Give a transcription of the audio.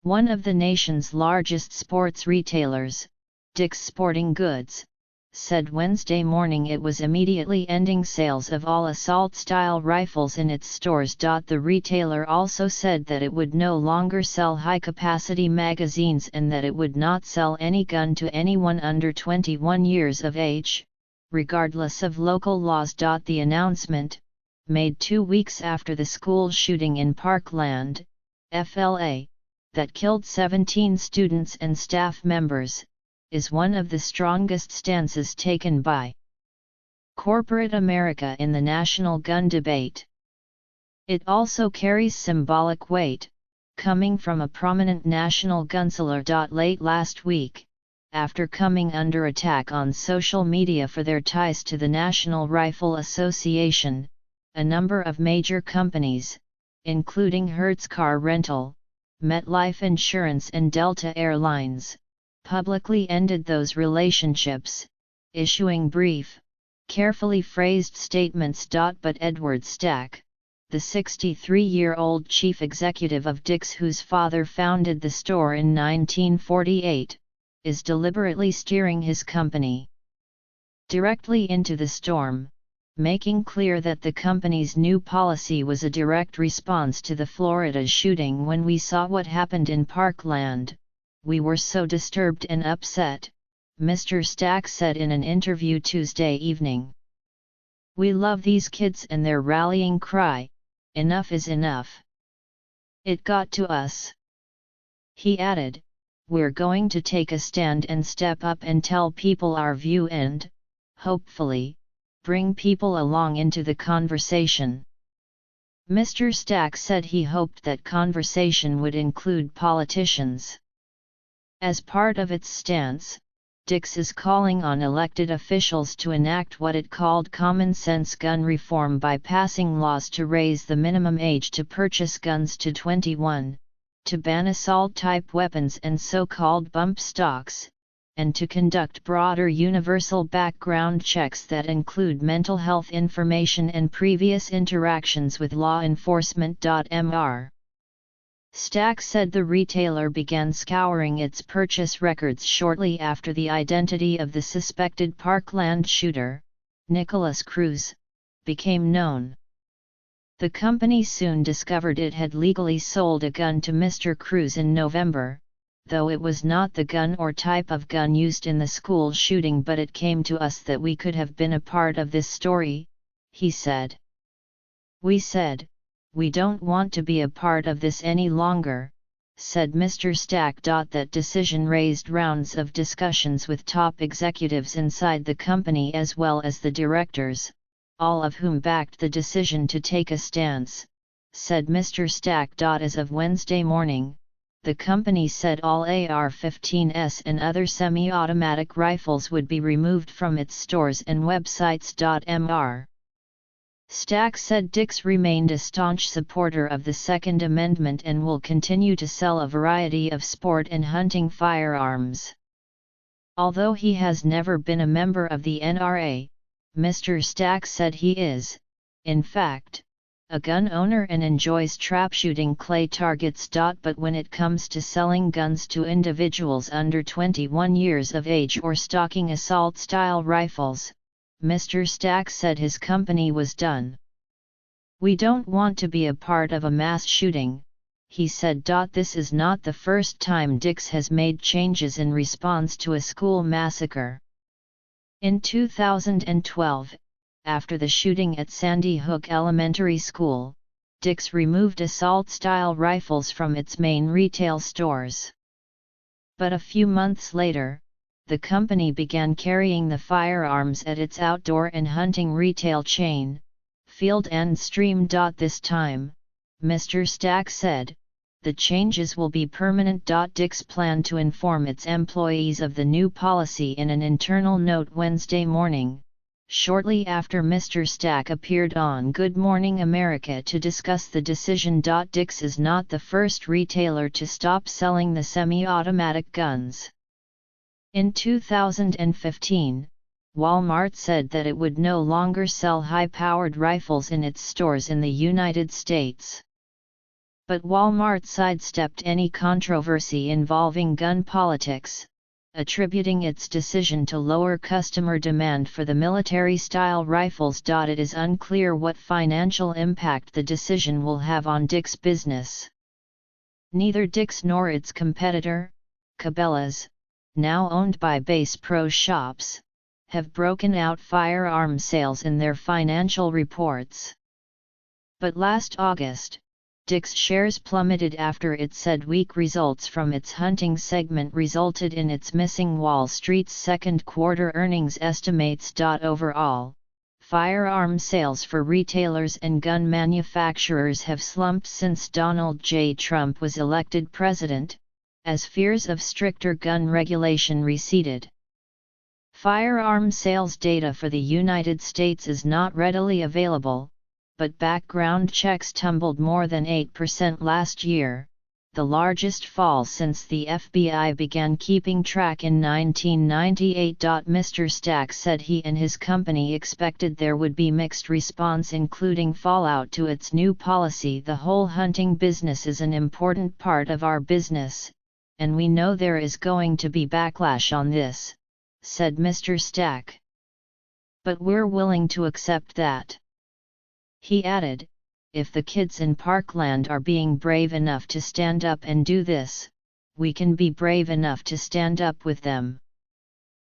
One of the nation's largest sports retailers, Dick's Sporting Goods, said Wednesday morning it was immediately ending sales of all assault-style rifles in its stores. The retailer also said that it would no longer sell high-capacity magazines and that it would not sell any gun to anyone under 21 years of age, regardless of local laws. The announcement, made 2 weeks after the school shooting in Parkland, FLA, that killed 17 students and staff members, is one of the strongest stances taken by corporate America in the national gun debate. It also carries symbolic weight, coming from a prominent national gunseller. Late last week, after coming under attack on social media for their ties to the National Rifle Association, a number of major companies, including Hertz Car Rental, MetLife Insurance and Delta Airlines, publicly ended those relationships, issuing brief, carefully phrased statements. But Edward Stack, the 63-year-old chief executive of Dick's, whose father founded the store in 1948, is deliberately steering his company directly into the storm, making clear that the company's new policy was a direct response to the Florida shooting. When we saw what happened in Parkland, we were so disturbed and upset, Mr. Stack said in an interview Tuesday evening. We love these kids and their rallying cry, "Enough is enough." It got to us. He added, "We're going to take a stand and step up and tell people our view and, hopefully, bring people along into the conversation." Mr. Stack said he hoped that conversation would include politicians. As part of its stance, Dick's is calling on elected officials to enact what it called common-sense gun reform by passing laws to raise the minimum age to purchase guns to 21, to ban assault-type weapons and so-called bump stocks, and to conduct broader universal background checks that include mental health information and previous interactions with law enforcement. Mr. Stack said the retailer began scouring its purchase records shortly after the identity of the suspected Parkland shooter, Nicholas Cruz, became known. The company soon discovered it had legally sold a gun to Mr. Cruz in November, though it was not the gun or type of gun used in the school shooting. But it came to us that we could have been a part of this story, he said. We said, "We don't want to be a part of this any longer," said Mr. Stack. That decision raised rounds of discussions with top executives inside the company as well as the directors, all of whom backed the decision to take a stance, said Mr. Stack. As of Wednesday morning, the company said all AR-15s and other semi-automatic rifles would be removed from its stores and websites. Mr. Stack said Dick's remained a staunch supporter of the Second Amendment and will continue to sell a variety of sport and hunting firearms. Although he has never been a member of the NRA, Mr. Stack said he is, in fact, a gun owner and enjoys trap shooting clay targets. But when it comes to selling guns to individuals under 21 years of age or stocking assault-style rifles, Mr. Stack said his company was done. We don't want to be a part of a mass shooting, he said. This is not the first time Dick's has made changes in response to a school massacre. In 2012, after the shooting at Sandy Hook Elementary School, Dick's removed assault-style rifles from its main retail stores. But a few months later, the company began carrying the firearms at its outdoor and hunting retail chain, Field and Stream. This time, Mr. Stack said, the changes will be permanent. Dick's planned to inform its employees of the new policy in an internal note Wednesday morning, shortly after Mr. Stack appeared on Good Morning America to discuss the decision. Dick's is not the first retailer to stop selling the semi-automatic guns. In 2015, Walmart said that it would no longer sell high-powered rifles in its stores in the United States. But Walmart sidestepped any controversy involving gun politics, attributing its decision to lower customer demand for the military-style rifles. It is unclear what financial impact the decision will have on Dick's business. Neither Dick's nor its competitor, Cabela's, now owned by Bass Pro Shops, have broken out firearm sales in their financial reports. But last August, Dick's shares plummeted after it said weak results from its hunting segment resulted in its missing Wall Street's second quarter earnings estimates. Overall, firearm sales for retailers and gun manufacturers have slumped since Donald J. Trump was elected president, as fears of stricter gun regulation receded. Firearm sales data for the United States is not readily available, but background checks tumbled more than 8% last year, the largest fall since the FBI began keeping track in 1998. Mr. Stack said he and his company expected there would be mixed response, including fallout to its new policy. The whole hunting business is an important part of our business, and we know there is going to be backlash on this, said Mr. Stack. But we're willing to accept that. He added, if the kids in Parkland are being brave enough to stand up and do this, we can be brave enough to stand up with them.